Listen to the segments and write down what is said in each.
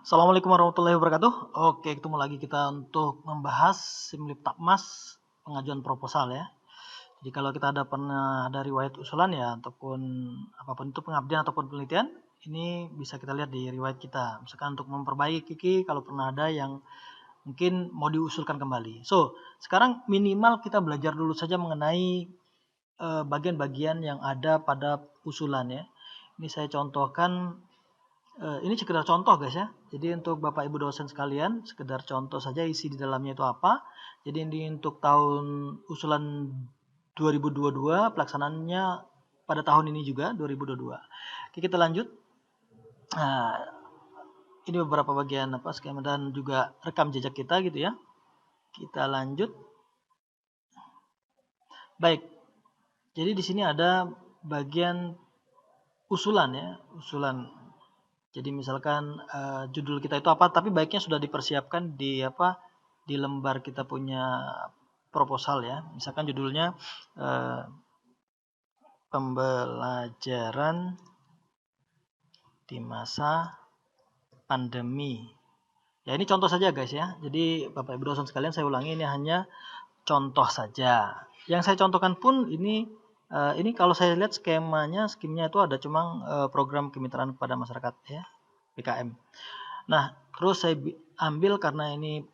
Assalamualaikum warahmatullahi wabarakatuh. Oke, ketemu lagi kita untuk membahas Simlip Takmas pengajuan proposal ya. Jadi kalau kita pernah ada riwayat usulan ya ataupun apapun itu pengabdian ataupun penelitian, ini bisa kita lihat di riwayat kita. Misalkan untuk memperbaiki kalau pernah ada yang mungkin mau diusulkan kembali. So, sekarang minimal kita belajar dulu saja mengenai bagian-bagian yang ada pada usulan ya. Ini saya contohkan. Ini sekedar contoh guys ya. Jadi untuk Bapak Ibu dosen sekalian, sekedar contoh saja isi di dalamnya itu apa. Jadi ini untuk tahun usulan 2022, pelaksanaannya pada tahun ini juga 2022. Oke, kita lanjut. Nah, ini beberapa bagian skema dan juga rekam jejak kita gitu ya. Kita lanjut. Baik. Jadi di sini ada bagian usulan ya, usulan. Jadi misalkan judul kita itu apa, tapi baiknya sudah dipersiapkan di di lembar kita punya proposal ya. Misalkan judulnya pembelajaran di masa pandemi. Ya ini contoh saja guys ya. Jadi Bapak Ibu dosen sekalian saya ulangi ini hanya contoh saja. Yang saya contohkan pun ini kalau saya lihat skemanya itu ada cuma program kemitraan kepada masyarakat ya. PKM. Nah, terus saya ambil karena ini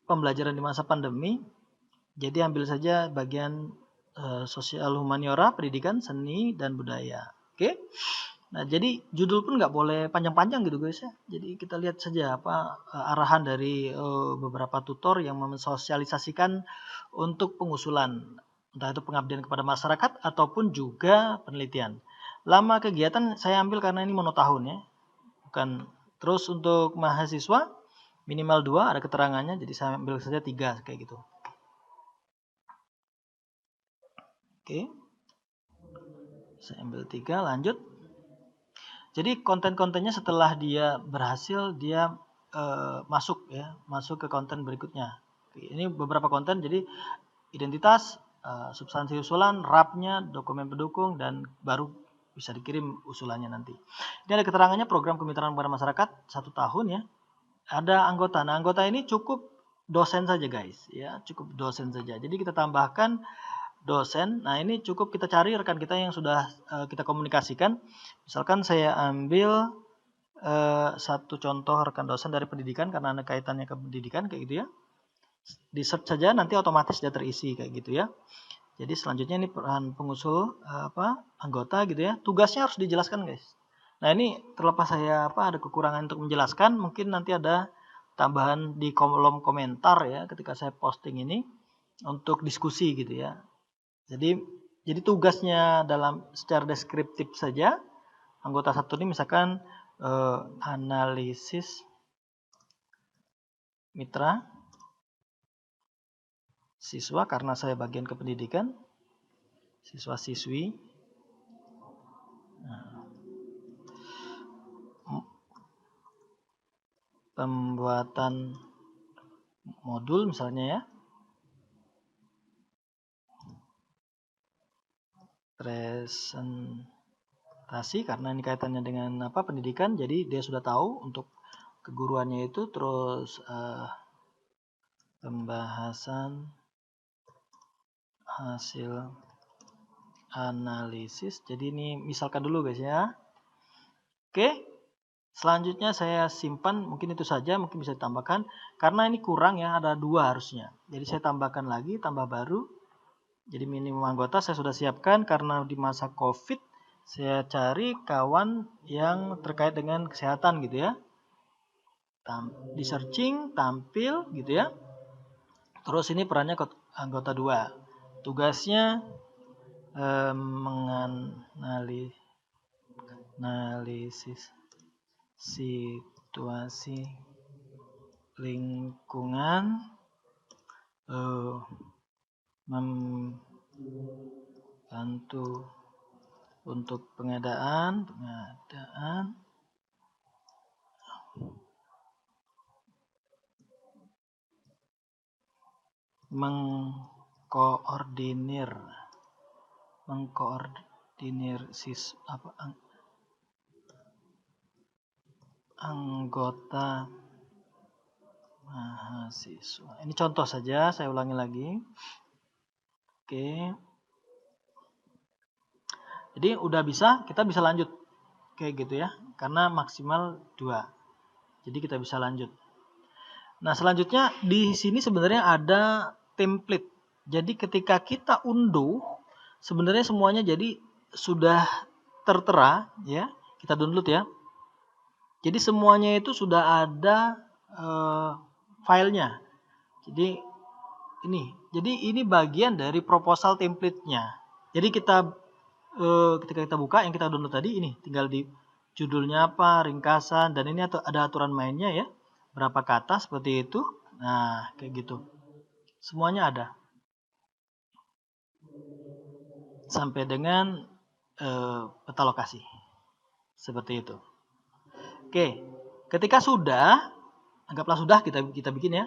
pembelajaran di masa pandemi, jadi ambil saja bagian sosial humaniora, pendidikan, seni, dan budaya. Oke? Nah, jadi judul pun nggak boleh panjang-panjang gitu guys ya. Jadi kita lihat saja arahan dari beberapa tutor yang mensosialisasikan untuk pengusulan, entah itu pengabdian kepada masyarakat ataupun juga penelitian. Lama kegiatan saya ambil karena ini monotahun ya, bukan. Terus untuk mahasiswa minimal 2 ada keterangannya, jadi saya ambil saja 3 kayak gitu. Oke. Saya ambil 3, lanjut. Jadi konten-kontennya setelah dia berhasil dia masuk ke konten berikutnya. Ini beberapa konten, jadi identitas, substansi usulan, RAP-nya, dokumen pendukung, dan baru bisa dikirim usulannya nanti. Ini ada keterangannya program kemitraan kepada masyarakat 1 tahun ya. Ada anggota. Nah, anggota ini cukup dosen saja guys ya, cukup dosen saja. Jadi kita tambahkan dosen. Nah, ini cukup kita cari rekan kita yang sudah kita komunikasikan. Misalkan saya ambil satu contoh rekan dosen dari pendidikan karena ada kaitannya ke pendidikan kayak gitu ya. Di search saja nanti otomatis dia terisi kayak gitu ya. Jadi selanjutnya ini peran pengusul anggota gitu ya. Tugasnya harus dijelaskan guys. Nah, ini terlepas saya ada kekurangan untuk menjelaskan, mungkin nanti ada tambahan di kolom komentar ya ketika saya posting ini untuk diskusi gitu ya. Jadi tugasnya dalam secara deskriptif saja anggota satu ini misalkan analisis mitra siswa karena saya bagian kependidikan, siswa-siswi. Nah, pembuatan modul misalnya ya. Presentasi karena ini kaitannya dengan pendidikan, jadi dia sudah tahu untuk keguruannya itu. Terus pembahasan hasil analisis, jadi ini misalkan dulu guys ya. Oke, selanjutnya saya simpan, mungkin itu saja, mungkin bisa ditambahkan karena ini kurang ya, ada 2 harusnya, jadi saya tambahkan lagi, tambah baru. Jadi minimum anggota saya sudah siapkan karena di masa COVID saya cari kawan yang terkait dengan kesehatan gitu ya. Di searching, tampil gitu ya. Terus ini perannya anggota 2. Tugasnya menganalisis situasi lingkungan, membantu untuk pengadaan mengkoordinir anggota mahasiswa. Ini contoh saja, saya ulangi lagi. Oke. Jadi udah bisa, kita bisa lanjut. Kayak gitu ya. Karena maksimal 2. Jadi kita bisa lanjut. Nah, selanjutnya di sini sebenarnya ada template. Jadi ketika kita unduh, sebenarnya semuanya jadi sudah tertera ya. Kita download ya. Jadi semuanya itu sudah ada filenya. Jadi ini bagian dari proposal template-nya. Jadi ketika kita buka yang kita download tadi ini tinggal di judulnya apa, ringkasan, dan ini ada aturan mainnya ya. Berapa kata seperti itu. Nah, kayak gitu. Semuanya ada. Sampai dengan peta lokasi. Seperti itu. Oke. Ketika sudah, anggaplah sudah kita bikin ya.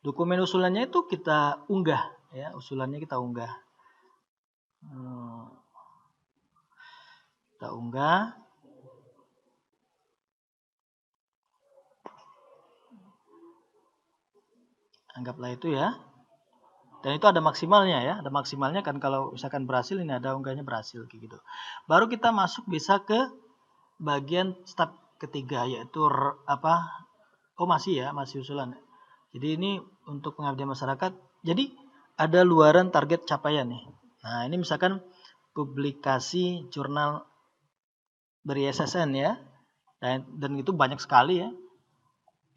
Dokumen usulannya itu kita unggah ya, usulannya kita unggah. Kita unggah. Anggaplah itu ya. Dan itu ada maksimalnya ya, ada maksimalnya kan kalau misalkan berhasil ini ada unggahnya berhasil kayak gitu. Baru kita masuk bisa ke bagian step ketiga yaitu apa? Oh masih usulan. Jadi ini untuk pengabdian masyarakat. Jadi ada luaran target capaian nih. Nah, ini misalkan publikasi jurnal ber-ISSN ya. Dan itu banyak sekali ya.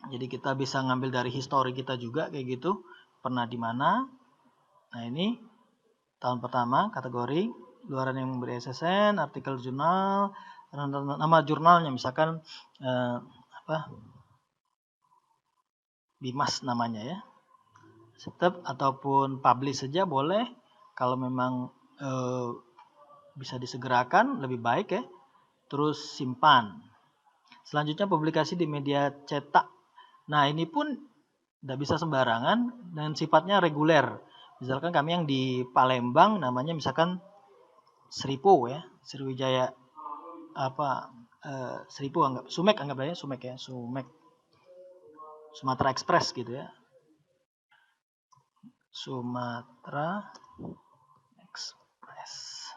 Jadi kita bisa ngambil dari histori kita juga kayak gitu. Pernah di mana? Nah, ini tahun pertama kategori luaran yang ber-ISSN, artikel jurnal, nama jurnalnya misalkan Bimas namanya ya. Step ataupun publish saja boleh. Kalau memang bisa disegerakan lebih baik ya. Terus simpan. Selanjutnya publikasi di media cetak. Nah, ini pun tidak bisa sembarangan dan sifatnya reguler. Misalkan kami yang di Palembang namanya misalkan Seripo ya, Sriwijaya Seripo Sumek anggaplah ya, Sumek ya, Sumatera Express gitu ya. Sumatera Express.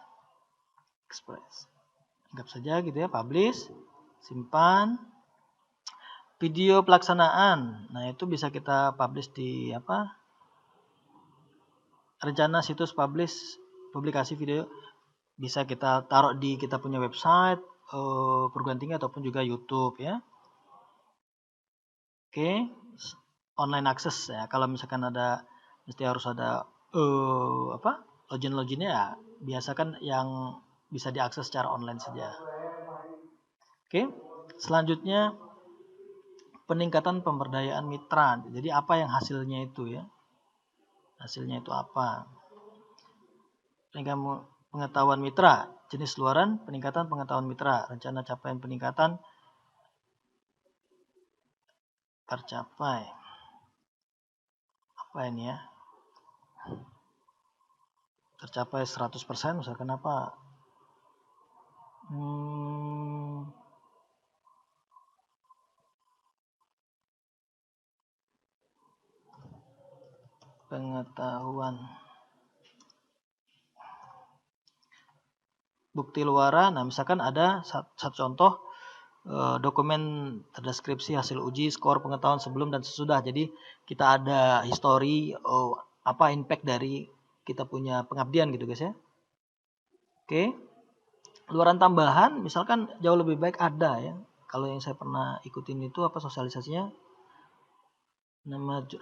Anggap saja gitu ya, publish, simpan. Video pelaksanaan. Nah, itu bisa kita publish di rencana situs publikasi video bisa kita taruh di kita punya website, perguruan tinggi ataupun juga YouTube ya. Oke, online access ya. Kalau misalkan mesti harus ada login-loginnya ya. Biasakan yang bisa diakses secara online saja. Oke, selanjutnya peningkatan pemberdayaan mitra. Jadi apa yang hasilnya itu ya? Hasilnya itu apa? Peningkatan pengetahuan mitra, jenis luaran, peningkatan pengetahuan mitra, rencana capaian peningkatan tercapai. Apa ini ya? Tercapai 100% misalkan apa? Pengetahuan. Bukti luaran, nah misalkan ada satu contoh dokumen terdeskripsi hasil uji, skor pengetahuan sebelum dan sesudah. Jadi kita ada histori apa impact dari kita punya pengabdian gitu guys ya. Oke. Luaran tambahan misalkan jauh lebih baik ada ya. Kalau yang saya pernah ikutin itu sosialisasinya.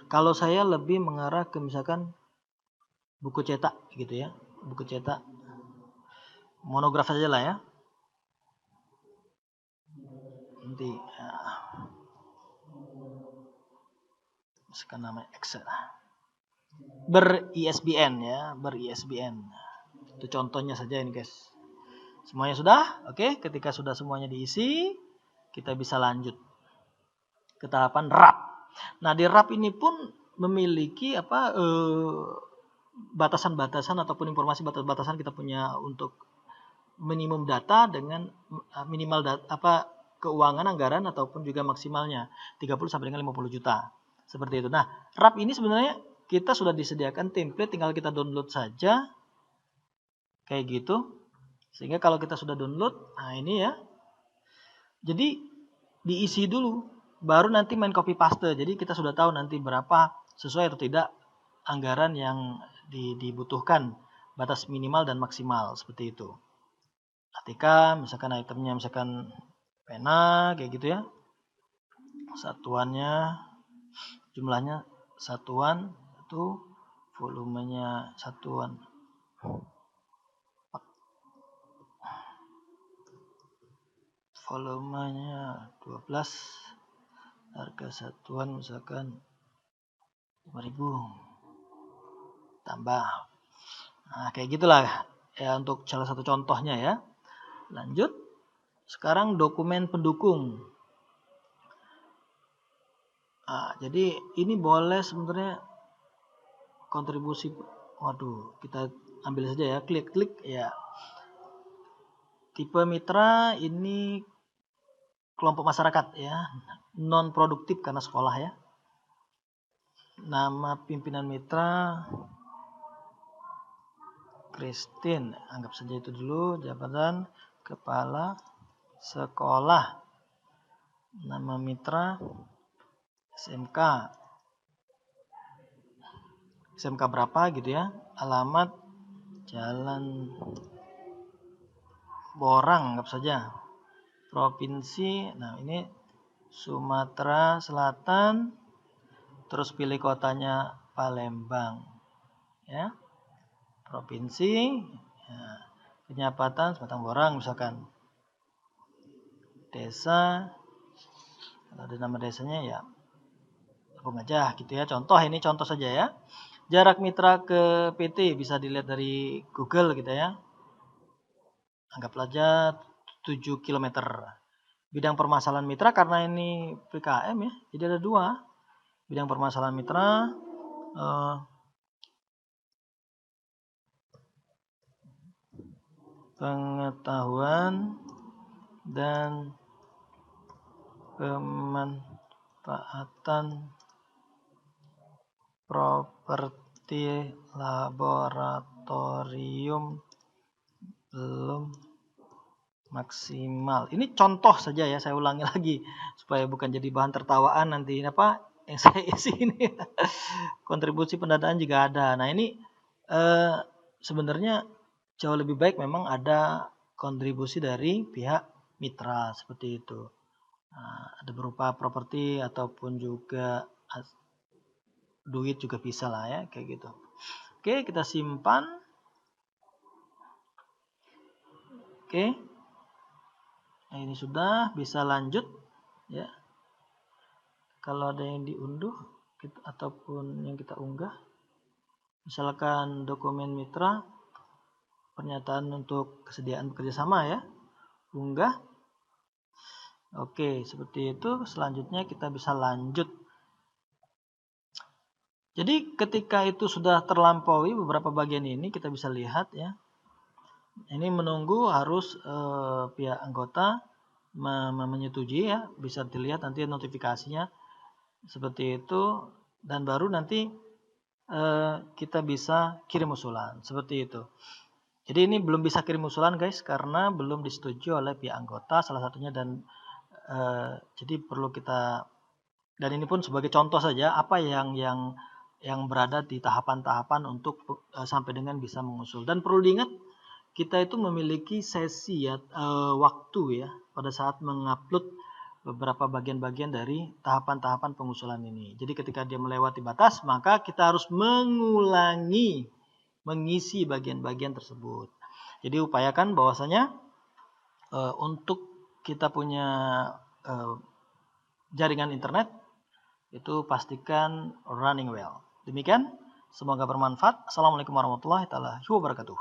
Kalau saya lebih mengarah ke misalkan buku cetak gitu ya. Buku cetak. Monograf saja lah ya. Nanti misalkan namanya Excel. Ber-ISBN ya, ber-ISBN. Itu contohnya saja ini guys. Semuanya sudah? Oke, ketika sudah semuanya diisi, kita bisa lanjut ke tahapan RAP. Nah, di RAP ini pun memiliki batasan-batasan ataupun informasi batasan kita punya untuk minimum data dengan minimal keuangan anggaran ataupun juga maksimalnya 30 sampai dengan 50 juta. Seperti itu. Nah, RAP ini sebenarnya kita sudah disediakan template, tinggal kita download saja. Kayak gitu. Sehingga kalau kita sudah download, nah ini ya. Jadi diisi dulu, baru nanti main copy paste. Jadi kita sudah tahu nanti berapa sesuai atau tidak anggaran yang dibutuhkan, batas minimal dan maksimal seperti itu. Ketika misalkan itemnya misalkan pena kayak gitu ya, satuannya jumlahnya satuan itu volumenya satuan volumenya 12, harga satuan misalkan 5.000 tambah. Nah, kayak gitulah ya untuk salah satu contohnya ya. Lanjut. Sekarang dokumen pendukung. Nah, jadi ini boleh sebenarnya kontribusi. Waduh, kita ambil saja ya, klik ya. Tipe mitra ini kelompok masyarakat ya, non produktif karena sekolah ya. Nama pimpinan mitra Christine, anggap saja itu dulu. Jabatan kepala sekolah. Nama mitra SMK. SMK berapa gitu ya. Alamat Jalan Borang, anggap saja. Provinsi, nah ini Sumatera Selatan. Terus pilih kotanya Palembang. Ya. Provinsi, ya. Kenyapatan Sebatang Borang misalkan. Desa, kalau ada nama desanya ya Lampung aja gitu ya. Contoh, ini contoh saja ya. Jarak mitra ke PT bisa dilihat dari Google gitu ya. Anggaplah aja 7 km. Bidang permasalahan mitra karena ini PKM ya, jadi ada 2. Bidang permasalahan mitra pengetahuan dan pemanfaatan properti laboratorium belum maksimal. Ini contoh saja ya, saya ulangi lagi supaya bukan jadi bahan tertawaan nanti apa yang saya isi ini. Kontribusi pendanaan juga ada. Nah, ini sebenarnya jauh lebih baik memang ada kontribusi dari pihak mitra seperti itu. Nah, ada berupa properti ataupun juga duit juga bisa lah ya, kayak gitu. Oke, kita simpan. Oke. Nah, ini sudah bisa lanjut ya. Kalau ada yang diunduh ataupun yang kita unggah, misalkan dokumen mitra, pernyataan untuk kesediaan bekerjasama ya, unggah. Oke, seperti itu. Selanjutnya kita bisa lanjut. Jadi ketika itu sudah terlampaui beberapa bagian ini, kita bisa lihat ya. Ini menunggu harus pihak anggota menyetujui ya, bisa dilihat nanti notifikasinya seperti itu, dan baru nanti kita bisa kirim usulan seperti itu. Jadi ini belum bisa kirim usulan guys karena belum disetujui oleh pihak anggota salah satunya, dan jadi perlu kita, dan ini pun sebagai contoh saja apa yang berada di tahapan-tahapan untuk sampai dengan bisa mengusul. Dan perlu diingat kita itu memiliki sesi ya, waktu ya pada saat mengupload beberapa bagian-bagian dari tahapan-tahapan pengusulan ini. Jadi ketika dia melewati batas, maka kita harus mengisi bagian-bagian tersebut. Jadi upayakan bahwasanya untuk kita punya jaringan internet itu pastikan running well. Demikian, semoga bermanfaat. Assalamualaikum warahmatullahi wabarakatuh.